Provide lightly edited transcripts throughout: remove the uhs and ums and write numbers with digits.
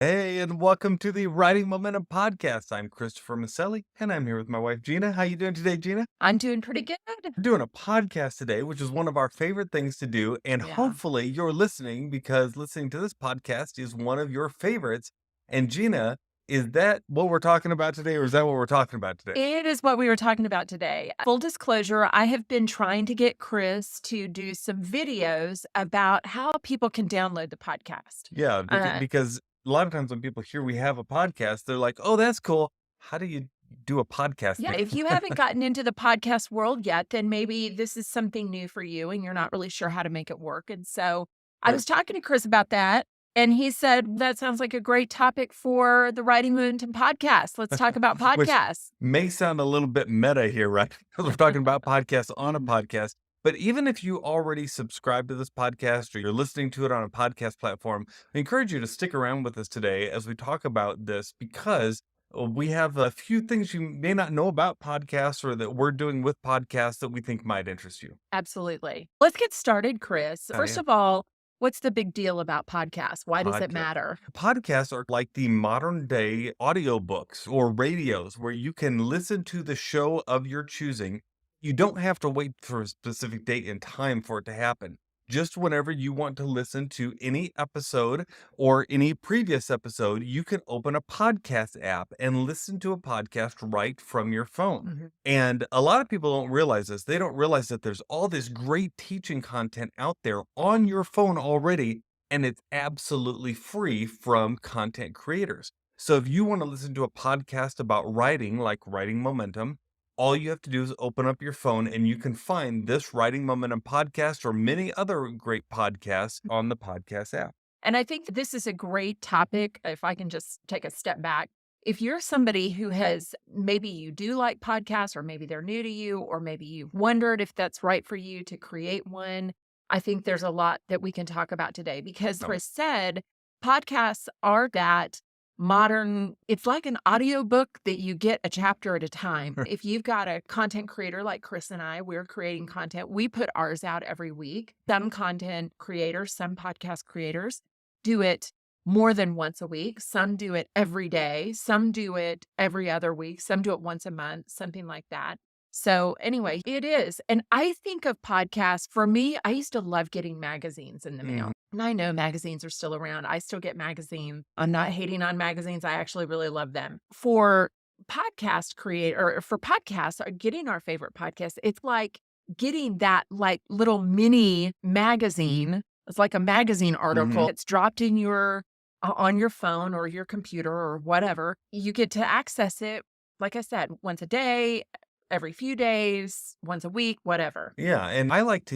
Hey, and welcome to the Writing Momentum Podcast. I'm Christopher Maselli, and I'm here with my wife Gina. How you doing today, Gina? I'm doing pretty good. We're doing a podcast today, which is one of our favorite things to do, and Yeah. hopefully you're listening because listening to this podcast is one of your favorites. And Gina, is that what we're talking about today, or is that what we're talking about today? It is what we were talking about today. Full disclosure, I have been trying to get Chris to do some videos about how people can download the podcast. Yeah, Uh, because a lot of times when people hear we have a podcast, they're like, "Oh, that's cool. How do you do a podcast yeah, thing?" if you haven't gotten into the podcast world yet, then maybe this is something new for you and you're not really sure how to make it work. And so I Sure. was talking to Chris about that. And he said, that sounds like a great topic for the Writing Momentum podcast. Let's talk about Which podcasts. may sound a little bit meta here, right? Because we're talking about podcasts on a podcast. But even if you already subscribe to this podcast or you're listening to it on a podcast platform, I encourage you to stick around with us today as we talk about this because we have a few things you may not know about podcasts or that we're doing with podcasts that we think might interest you. Absolutely. Let's get started, Chris. First Yeah. of all, what's the big deal about podcasts? Why does it Podcast. matter? Podcasts are like the modern day audiobooks or radios where you can listen to the show of your choosing. You don't have to wait for a specific date and time for it to happen. Just whenever you want to listen to any episode or any previous episode, you can open a podcast app and listen to a podcast right from your phone. Mhm. And a lot of people don't realize this. They don't realize that there's all this great teaching content out there on your phone already, and it's absolutely free from content creators. So if you want to listen to a podcast about writing, like Writing Momentum, all you have to do is open up your phone and you can find this Writing Momentum podcast or many other great podcasts on the podcast app. And I think this is a great topic. If I can just take a step back, if you're somebody who has maybe you do like podcasts, or maybe they're new to you, or maybe you've wondered if that's right for you to create one, I think there's a lot that we can talk about today because No. Chris said podcasts are that modern, it's like an audiobook that you get a chapter at a time. If you've got a content creator like Chris and I, we're creating content. We put ours out every week. Some content creators, some podcast creators do it more than once a week. Some do it every day. Some do it every other week. Some do it once a month, something like that. So, anyway, it is. And I think of podcasts for me, I used to love getting magazines in the Mhm. mail. And I know magazines are still around. I still get magazines. I'm not hating on magazines. I actually really love them. For podcast creator or for podcasts, or getting our favorite podcast, it's like getting that like little mini magazine. It's like a magazine article. Mhm. It's dropped in your on your phone or your computer or whatever. You get to access it, like I said, once a day, every few days, once a week, whatever. Yeah, and I like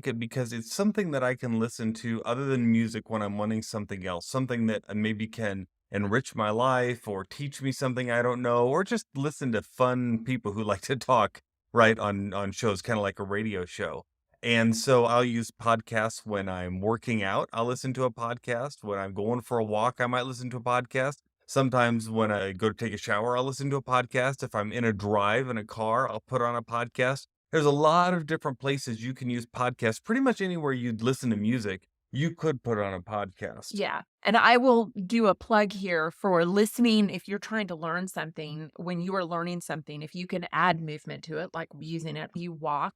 it because it's something that I can listen to other than music when I'm wanting something else, something that maybe can enrich my life or teach me something I don't know, or just listen to fun people who like to talk, right, on shows, kind of like a radio show. And so I'll use podcasts when I'm working out. I'll listen to a podcast. When I'm going for a walk, I might listen to a podcast. Sometimes when I go to take a shower, I'll listen to a podcast. If I'm in a drive in a car, I'll put on a podcast. There's a lot of different places you can use podcasts. Pretty much anywhere you'd listen to music, you could put on a podcast. Yeah. And I will do a plug here for listening. If you're trying to learn something, when you are learning something, if you can add movement to it, like using it, you walk,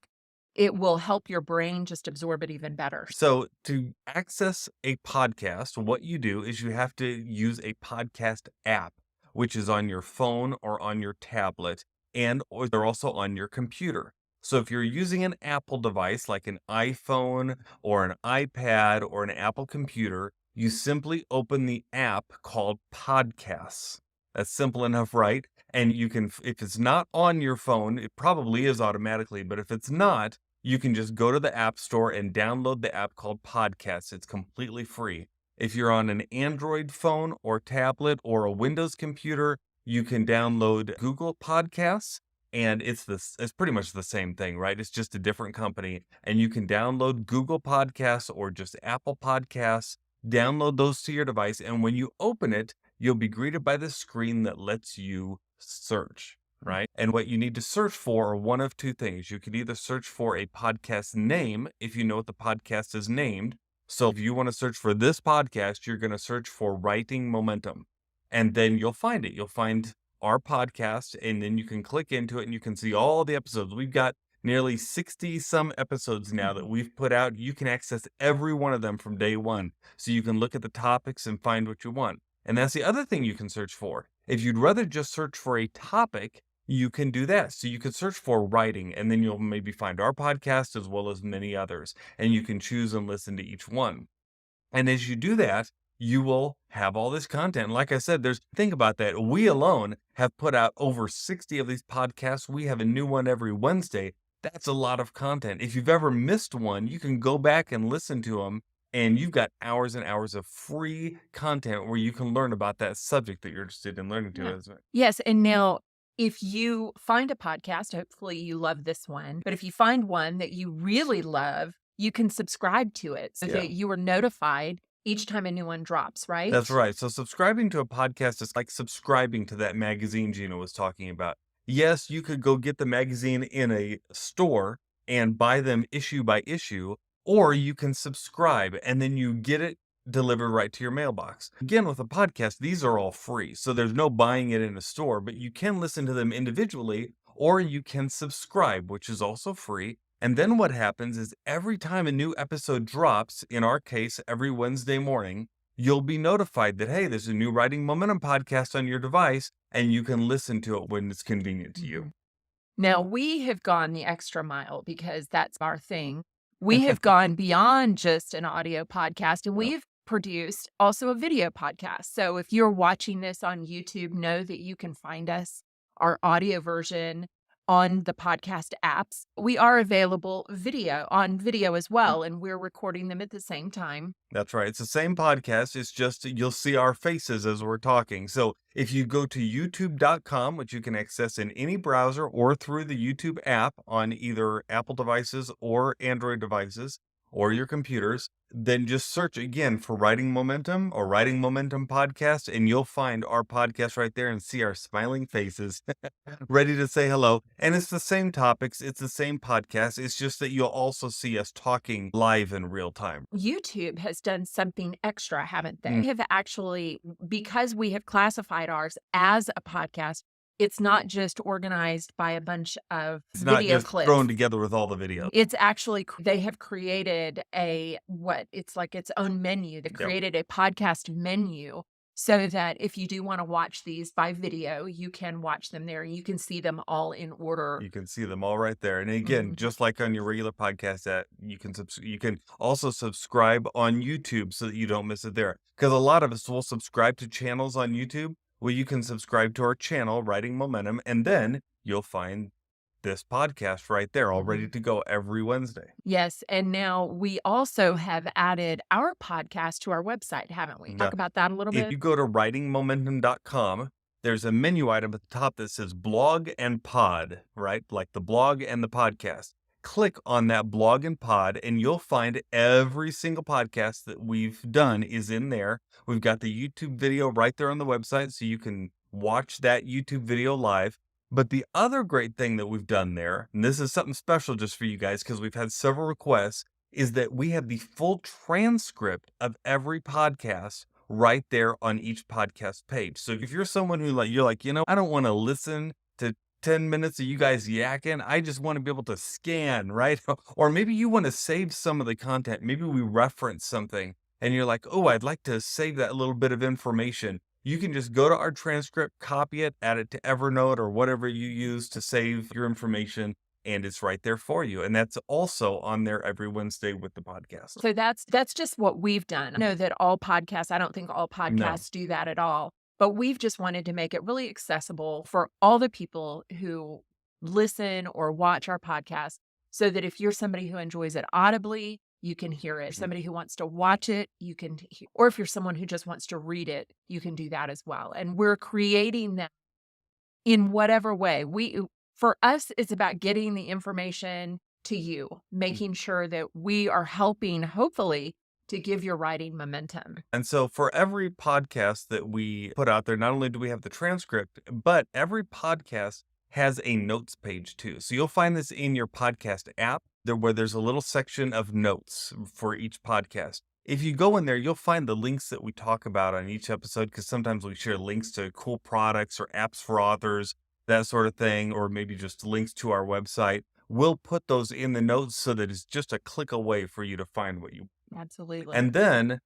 it will help your brain just absorb it even better. So to access a podcast, what you do is you have to use a podcast app, which is on your phone or on your tablet, and or they're also on your computer. So if you're using an Apple device like an iPhone or an iPad or an Apple computer, you simply open the app called Podcasts. That's simple enough, right? And you can, if it's not on your phone, it probably is automatically, but if it's not, you can just go to the App Store and download the app called Podcasts. It's completely free. If you're on an Android phone or tablet or a Windows computer, you can download Google Podcasts, and it's pretty much the same thing, right? It's just a different company, and you can download Google Podcasts or just Apple Podcasts, download those to your device, and when you open it, you'll be greeted by the screen that lets you search, right? And what you need to search for are one of two things. You can either search for a podcast name if you know what the podcast is named. So if you want to search for this podcast, you're going to search for Writing Momentum, and then you'll find it. You'll find our podcast, and then you can click into it and you can see all the episodes. We've got nearly 60 some episodes now that we've put out. You can access every one of them from day one. So you can look at the topics and find what you want. And that's the other thing you can search for. If you'd rather just search for a topic, you can do that. So you could search for writing, and then you'll maybe find our podcast as well as many others, and you can choose and listen to each one. And as you do that, you will have all this content. Like I said, think about that. We alone have put out over 60 of these podcasts. We have a new one every Wednesday. That's a lot of content. If you've ever missed one, you can go back and listen to them, and you've got hours and hours of free content where you can learn about that subject that you're interested in learning to. Yeah. Yes, and now if you find a podcast, hopefully you love this one, but if you find one that you really love, you can subscribe to it so that you are notified each time a new one drops, right? That's right. So subscribing to a podcast is like subscribing to that magazine Gina was talking about. Yes, you could go get the magazine in a store and buy them issue by issue, or you can subscribe and then you get it delivered right to your mailbox. Again, with a podcast, these are all free. So there's no buying it in a store, but you can listen to them individually, or you can subscribe, which is also free. And then what happens is every time a new episode drops, in our case, every Wednesday morning, you'll be notified that, hey, there's a new Writing Momentum podcast on your device, and you can listen to it when it's convenient to you. Now, we have gone the extra mile because that's our thing. We have gone beyond just an audio podcast, and we've produced also a video podcast. So if you're watching this on YouTube, know that you can find us, our audio version, on the podcast apps. We are available on video as well, and we're recording them at the same time. That's right. It's the same podcast. It's just you'll see our faces as we're talking. So if you go to youtube.com, which you can access in any browser or through the YouTube app on either Apple devices or Android devices or your computers, then just search again for Writing Momentum or Writing Momentum Podcast, and you'll find our podcast right there and see our smiling faces ready to say hello. And it's the same topics, it's the same podcast. It's just that you'll also see us talking live in real time. YouTube has done something extra, haven't they? They have actually, because we have classified ours as a podcast, it's not just organized by a bunch of It's not video just clips thrown together with all the videos. It's actually, they have created it's like its own menu. They created a podcast menu so that if you do want to watch these by video, you can watch them there. You can see them all in order. You can see them all right there. And again, just like on your regular podcast app, you can also subscribe on YouTube so that you don't miss it there. Because a lot of us will subscribe to channels on YouTube. Well, you can subscribe to our channel, Writing Momentum, and then you'll find this podcast right there, all ready to go every Wednesday. Yes. And now we also have added our podcast to our website, haven't we? Talk about that a little bit. If you go to writingmomentum.com, there's a menu item at the top that says blog and pod, right? Like the blog and the podcast. Click on that blog and pod, and you'll find every single podcast that we've done is in there. We've got the YouTube video right there on the website, so you can watch that YouTube video live. But the other great thing that we've done there, and this is something special just for you guys because we've had several requests, is that we have the full transcript of every podcast right there on each podcast page. So if you're someone who you're like, I don't want to listen to 10 minutes of you guys yakking. I just want to be able to scan, right? Or maybe you want to save some of the content. Maybe we reference something and you're like, oh, I'd like to save that little bit of information. You can just go to our transcript, copy it, add it to Evernote or whatever you use to save your information, and it's right there for you. And that's also on there every Wednesday with the podcast. So that's just what we've done. I know that I don't think all podcasts do that at all, but we've just wanted to make it really accessible for all the people who listen or watch our podcast so that if you're somebody who enjoys it audibly, you can hear it. Somebody who wants to watch it, you can hear, or if you're someone who just wants to read it, you can do that as well. And we're creating that in whatever way. For us, it's about getting the information to you, making sure that we are helping, hopefully, to give your writing momentum. And so for every podcast that we put out there, not only do we have the transcript, but every podcast has a notes page too. So you'll find this in your podcast app where there's a little section of notes for each podcast. If you go in there, you'll find the links that we talk about on each episode because sometimes we share links to cool products or apps for authors, that sort of thing, or maybe just links to our website. We'll put those in the notes so that it's just a click away for you to find what you. Absolutely. And then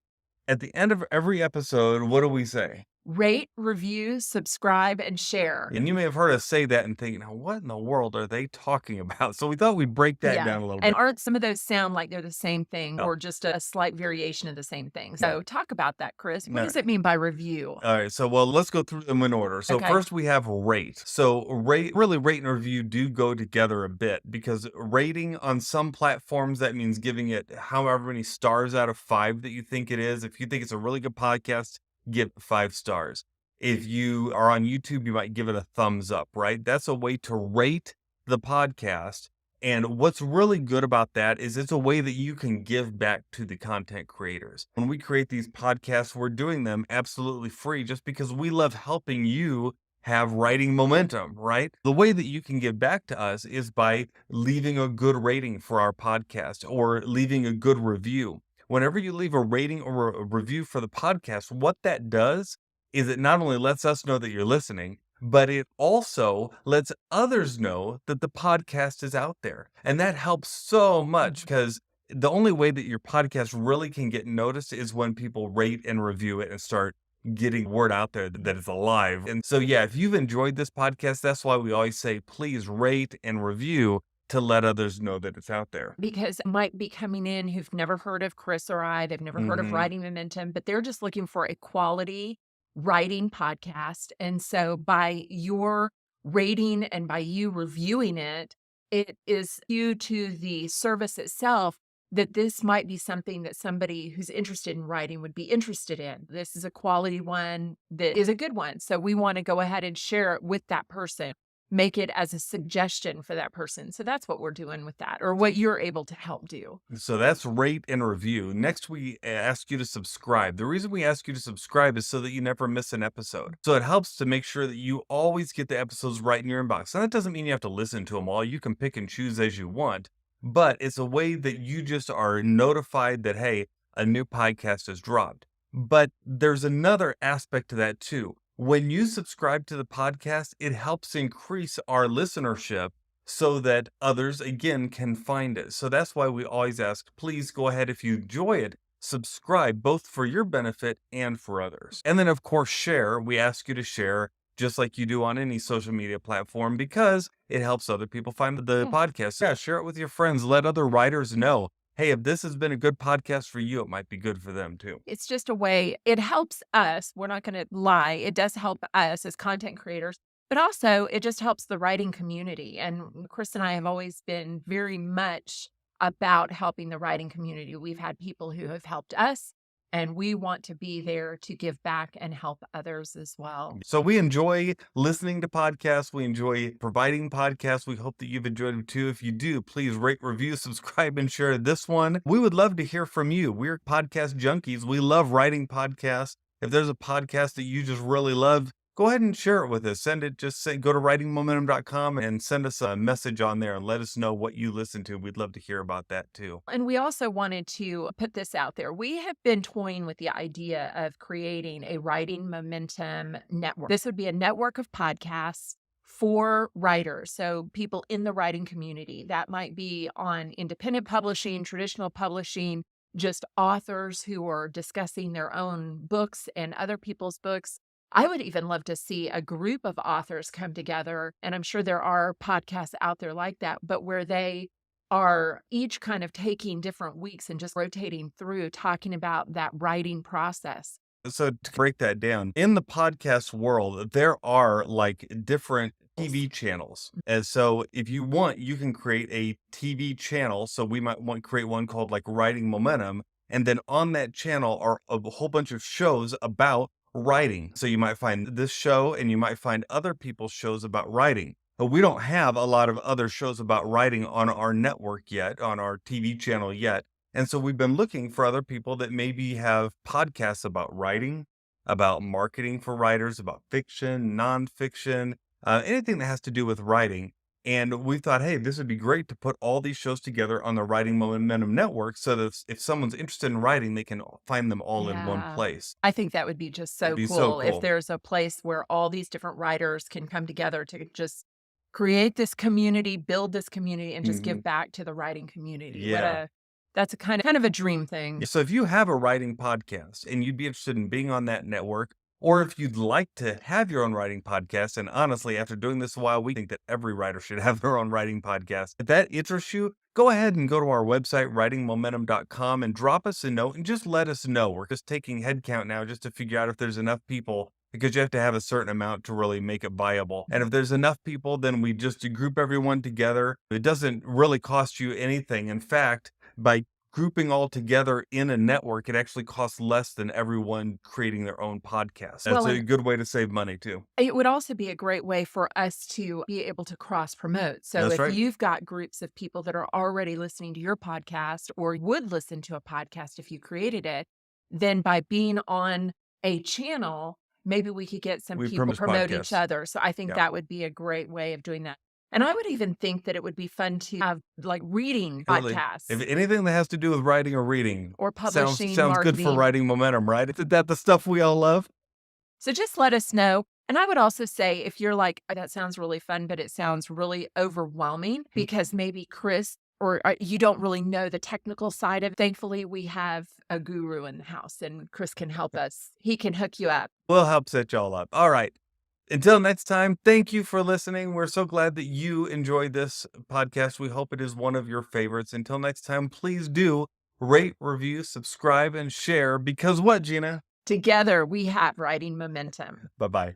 at the end of every episode, what do we say? Rate, review, subscribe, and share. And you may have heard us say that and thinking, now what in the world are they talking about? So we thought we'd break that Yeah, down a little and bit. aren't some of those sound like they're the same thing Oh, or just a slight variation of the same thing? yeah. So talk about that, Chris. What No. does it mean by review? All right, so well, let's go through them in order. So Okay. first we have rate. So rate and review do go together a bit because rating on some platforms that means giving it however many stars out of 5 that you think it is. If you think it's a really good podcast, give it 5 stars. If you are on YouTube, you might give it a thumbs up, right? That's a way to rate the podcast. And what's really good about that is it's a way that you can give back to the content creators. When we create these podcasts, we're doing them absolutely free just because we love helping you have writing momentum, right? The way that you can give back to us is by leaving a good rating for our podcast or leaving a good review. Whenever you leave a rating or a review for the podcast, what that does is it not only lets us know that you're listening, but it also lets others know that the podcast is out there. And that helps so much Mhm. because the only way that your podcast really can get noticed is when people rate and review it and start getting word out there that it's alive. And so, yeah, if you've enjoyed this podcast, that's why we always say, please rate and review to let others know that it's out there. Because might be coming in who've never heard of Chris or I, they've never heard of Hmm. Writing Momentum, but they're just looking for a quality writing podcast. And so by your rating and by you reviewing it, it is due to the service itself that this might be something that somebody who's interested in writing would be interested in. This is a quality one that is a good one. So we want to go ahead and share it with that person, make it as a suggestion for that person. So that's what we're doing with that, or what you're able to help do. So that's rate and review. Next, we ask you to subscribe. The reason we ask you to subscribe is so that you never miss an episode. So it helps to make sure that you always get the episodes right in your inbox. And that doesn't mean you have to listen to them all. You can pick and choose as you want, but it's a way that you just are notified that, hey, a new podcast has dropped. But there's another aspect to that too. When you subscribe to the podcast, it helps increase our listenership so that others again can find it. So that's why we always ask, please go ahead if you enjoy it, subscribe both for your benefit and for others. And then of course share. We ask you to share just like you do on any social media platform because it helps other people find the Yeah. podcast. Yeah, share it with your friends. Let other writers know, hey, if this has been a good podcast for you, it might be good for them too. It's just a way, it helps us. We're not going to lie. It does help us as content creators, but also it just helps the writing community. And Chris and I have always been very much about helping the writing community. We've had people who have helped us, and we want to be there to give back and help others as well. So we enjoy listening to podcasts. We enjoy providing podcasts. We hope that you've enjoyed them too. If you do, please rate, review, subscribe, and share this one. We would love to hear from you. We're podcast junkies. We love writing podcasts. If there's a podcast that you just really love, go ahead and share it with us. Send it, just say, go to writingmomentum.com and send us a message on there and let us know what you listen to. We'd love to hear about that too. And we also wanted to put this out there. We have been toying with the idea of creating a writing momentum network. This would be a network of podcasts for writers. So people in the writing community, that might be on independent publishing, traditional publishing, just authors who are discussing their own books and other people's books. I would even love to see a group of authors come together. And I'm sure there are podcasts out there like that, but where they are each kind of taking different weeks and just rotating through talking about that writing process. So to break that down, in the podcast world, there are like different TV channels. And so if you want, you can create a TV channel. So we might want to create one called like Writing Momentum. And then on that channel are a whole bunch of shows about writing. So you might find this show and you might find other people's shows about writing. But we don't have a lot of other shows about writing on our network yet, on our TV channel yet. And so we've been looking for other people that maybe have podcasts about writing, about marketing for writers, about fiction, nonfiction, anything that has to do with writing. And we thought, hey, this would be great to put all these shows together on the Writing Momentum Network so that if someone's interested in writing, they can find them all in one Yeah. place. I think that would be just It'd so be so cool if cool. there's a place where all these different writers can come together to just create this community, build this community, and just Mhm. give back to the writing community. Yeah. That's a kind of a dream thing. So if you have a writing podcast and you'd be interested in being on that network, or if you'd like to have your own writing podcast, and honestly, after doing this a while, we think that every writer should have their own writing podcast. If that interests you, go ahead and go to our website, writingmomentum.com, and drop us a note and just let us know. We're just taking head count now just to figure out if there's enough people because you have to have a certain amount to really make it viable. And if there's enough people, then we just group everyone together. It doesn't really cost you anything. In fact, by grouping all together in a network, it actually costs less than everyone creating their own podcast. That's Well, a and good way to save money too. it would also be a great way for us to be able to cross promote. So That's if right. you've got groups of people that are already listening to your podcast or would listen to a podcast if you created it, then by being on a channel, maybe we could get some We people promote promote each podcasts. other. So I think Yeah. that would be a great way of doing that. And I would even think that it would be fun to have like reading Really. podcasts If anything that has to do with writing or reading or sounds publishing, sounds good for marketing. writing momentum, right? Isn't that the stuff we all love? So just let us know. And I would also say if you're like, "Oh, that sounds really fun, but it sounds really overwhelming because maybe Chris or you don't really know the technical side of it. Thankfully, we have a guru in the house and Chris can help us. He can hook you up. We'll help set y'all up. All right. Until next time, thank you for listening. We're so glad that you enjoyed this podcast. We hope it is one of your favorites. Until next time, please do rate, review, subscribe, and share because what, Gina? Together, we have writing momentum. Bye bye.